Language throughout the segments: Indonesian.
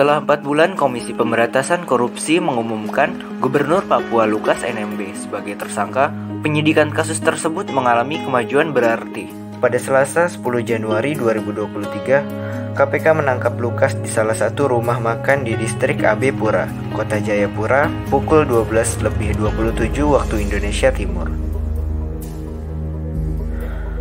Setelah 4 bulan, Komisi Pemberantasan Korupsi mengumumkan Gubernur Papua Lukas NMB sebagai tersangka. Penyidikan kasus tersebut mengalami kemajuan berarti. Pada Selasa 10 Januari 2023, KPK menangkap Lukas di salah satu rumah makan di distrik AB Pura, Kota Jayapura, pukul 12.27 waktu Indonesia Timur.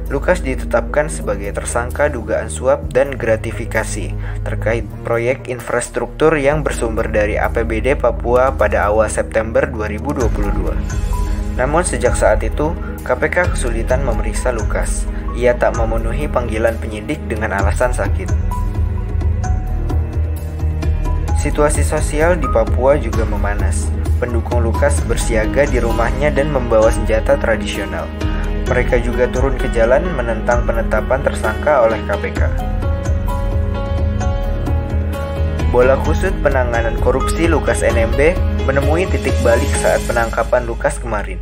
Lukas ditetapkan sebagai tersangka dugaan suap dan gratifikasi terkait proyek infrastruktur yang bersumber dari APBD Papua pada awal September 2022. Namun sejak saat itu, KPK kesulitan memeriksa Lukas. Ia tak memenuhi panggilan penyidik dengan alasan sakit. Situasi sosial di Papua juga memanas. Pendukung Lukas bersiaga di rumahnya dan membawa senjata tradisional. Mereka juga turun ke jalan menentang penetapan tersangka oleh KPK. Bola kusut penanganan korupsi Lukas NMB menemui titik balik saat penangkapan Lukas kemarin.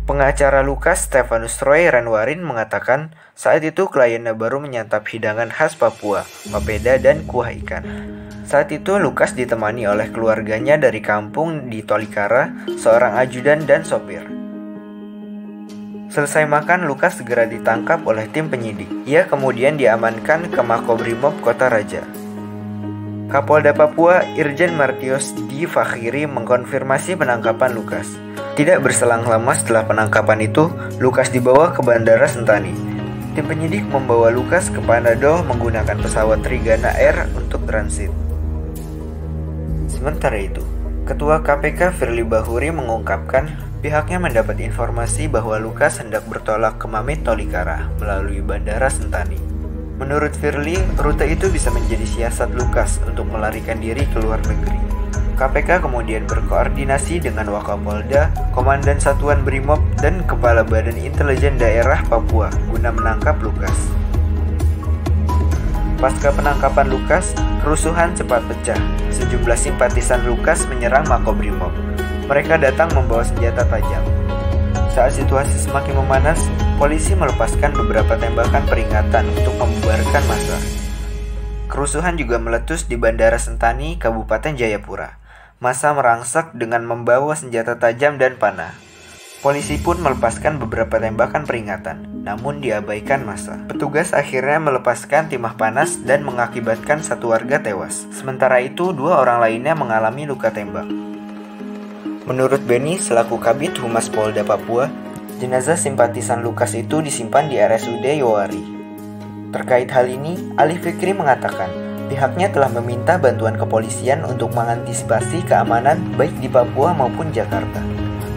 Pengacara Lukas, Stefanus Roy Renwarin, mengatakan saat itu kliennya baru menyantap hidangan khas Papua, papeda dan kuah ikan. Saat itu Lukas ditemani oleh keluarganya dari kampung di Tolikara, seorang ajudan dan sopir. Selesai makan, Lukas segera ditangkap oleh tim penyidik. Ia kemudian diamankan ke Makobrimob Kota Raja. Kapolda Papua, Irjen Martius D. Fakhiri mengkonfirmasi penangkapan Lukas. Tidak berselang lama setelah penangkapan itu, Lukas dibawa ke Bandara Sentani. Tim penyidik membawa Lukas ke Manado menggunakan pesawat Trigana Air untuk transit. Sementara itu, Ketua KPK Firly Bahuri mengungkapkan pihaknya mendapat informasi bahwa Lukas hendak bertolak ke Mamit Tolikara melalui Bandara Sentani. Menurut Firly, rute itu bisa menjadi siasat Lukas untuk melarikan diri ke luar negeri. KPK kemudian berkoordinasi dengan Wakapolda, Komandan Satuan Brimob, dan Kepala Badan Intelijen Daerah Papua guna menangkap Lukas. Pasca penangkapan Lukas, kerusuhan cepat pecah. Sejumlah simpatisan Lukas menyerang Makobrimob. Mereka datang membawa senjata tajam. Saat situasi semakin memanas, polisi melepaskan beberapa tembakan peringatan untuk membubarkan massa. Kerusuhan juga meletus di Bandara Sentani, Kabupaten Jayapura. Massa merangsak dengan membawa senjata tajam dan panah. Polisi pun melepaskan beberapa tembakan peringatan, namun diabaikan massa. Petugas akhirnya melepaskan timah panas dan mengakibatkan satu warga tewas. Sementara itu, 2 orang lainnya mengalami luka tembak. Menurut Beni, selaku Kabid Humas Polda Papua, jenazah simpatisan Lukas itu disimpan di RSUD Yowari. Terkait hal ini, Ali Fikri mengatakan pihaknya telah meminta bantuan kepolisian untuk mengantisipasi keamanan baik di Papua maupun Jakarta.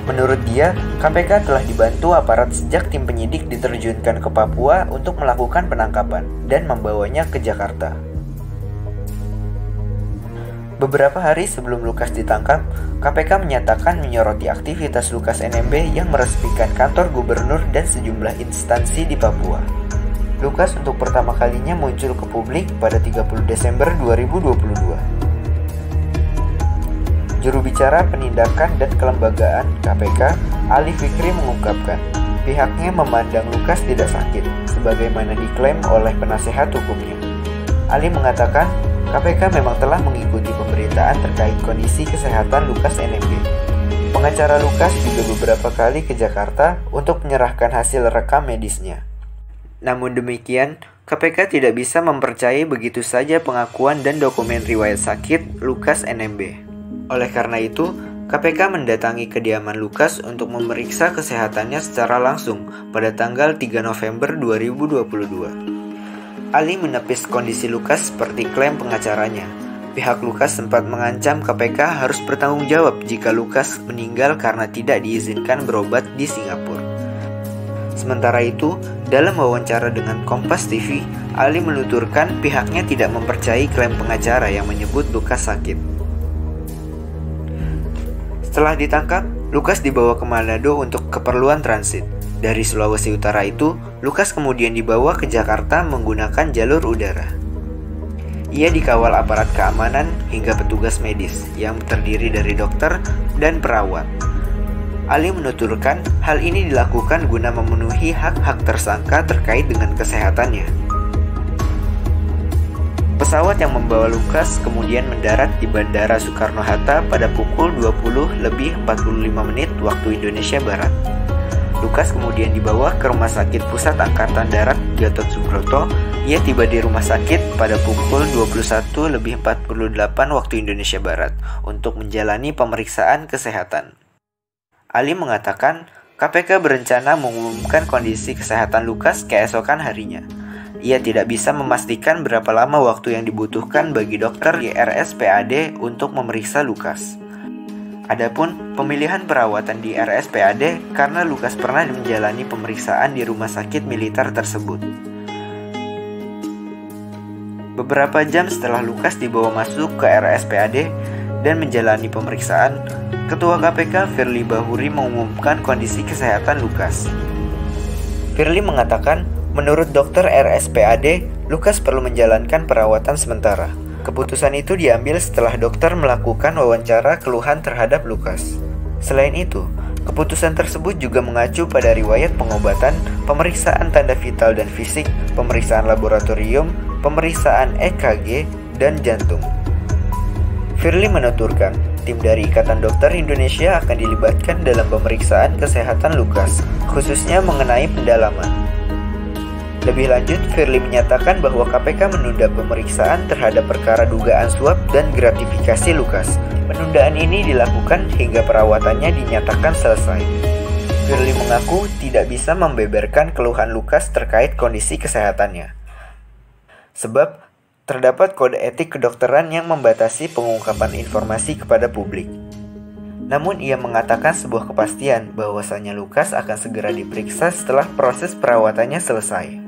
Menurut dia, KPK telah dibantu aparat sejak tim penyidik diterjunkan ke Papua untuk melakukan penangkapan dan membawanya ke Jakarta. Beberapa hari sebelum Lukas ditangkap, KPK menyatakan menyoroti aktivitas Lukas NMB yang meresmikan kantor gubernur dan sejumlah instansi di Papua. Lukas untuk pertama kalinya muncul ke publik pada 30 Desember 2022. Juru bicara Penindakan dan Kelembagaan KPK, Ali Fikri mengungkapkan, pihaknya memandang Lukas tidak sakit, sebagaimana diklaim oleh penasehat hukumnya. Ali mengatakan, KPK memang telah mengikuti pemberitaan terkait kondisi kesehatan Lukas NMB. Pengacara Lukas juga beberapa kali ke Jakarta untuk menyerahkan hasil rekam medisnya. Namun demikian, KPK tidak bisa mempercayai begitu saja pengakuan dan dokumen riwayat sakit Lukas NMB. Oleh karena itu, KPK mendatangi kediaman Lukas untuk memeriksa kesehatannya secara langsung pada tanggal 3 November 2022. Ali menepis kondisi Lukas seperti klaim pengacaranya. Pihak Lukas sempat mengancam KPK harus bertanggung jawab jika Lukas meninggal karena tidak diizinkan berobat di Singapura. Sementara itu, dalam wawancara dengan Kompas TV, Ali menuturkan pihaknya tidak mempercayai klaim pengacara yang menyebut Lukas sakit. Setelah ditangkap, Lukas dibawa ke Manado untuk keperluan transit. Dari Sulawesi Utara itu, Lukas kemudian dibawa ke Jakarta menggunakan jalur udara. Ia dikawal aparat keamanan hingga petugas medis yang terdiri dari dokter dan perawat. Ali menuturkan hal ini dilakukan guna memenuhi hak-hak tersangka terkait dengan kesehatannya. Pesawat yang membawa Lukas kemudian mendarat di Bandara Soekarno-Hatta pada pukul 20:45 waktu Indonesia Barat. Lukas kemudian dibawa ke Rumah Sakit Pusat Angkatan Darat Gatot Subroto. Ia tiba di rumah sakit pada pukul 21:48 waktu Indonesia Barat untuk menjalani pemeriksaan kesehatan. Ali mengatakan, KPK berencana mengumumkan kondisi kesehatan Lukas keesokan harinya. Ia tidak bisa memastikan berapa lama waktu yang dibutuhkan bagi dokter di RSPAD untuk memeriksa Lukas. Adapun pemilihan perawatan di RSPAD karena Lukas pernah menjalani pemeriksaan di rumah sakit militer tersebut. Beberapa jam setelah Lukas dibawa masuk ke RSPAD dan menjalani pemeriksaan, Ketua KPK Firly Bahuri mengumumkan kondisi kesehatan Lukas. Firly mengatakan, menurut dokter RSPAD, Lukas perlu menjalankan perawatan sementara. Keputusan itu diambil setelah dokter melakukan wawancara keluhan terhadap Lukas. Selain itu, keputusan tersebut juga mengacu pada riwayat pengobatan, pemeriksaan tanda vital dan fisik, pemeriksaan laboratorium, pemeriksaan EKG, dan jantung. Firly menuturkan, tim dari Ikatan Dokter Indonesia akan dilibatkan dalam pemeriksaan kesehatan Lukas, khususnya mengenai pendalaman. Lebih lanjut, Firly menyatakan bahwa KPK menunda pemeriksaan terhadap perkara dugaan suap dan gratifikasi Lukas. Penundaan ini dilakukan hingga perawatannya dinyatakan selesai. Firly mengaku tidak bisa membeberkan keluhan Lukas terkait kondisi kesehatannya. Sebab, terdapat kode etik kedokteran yang membatasi pengungkapan informasi kepada publik. Namun ia mengatakan sebuah kepastian bahwasannya Lukas akan segera diperiksa setelah proses perawatannya selesai.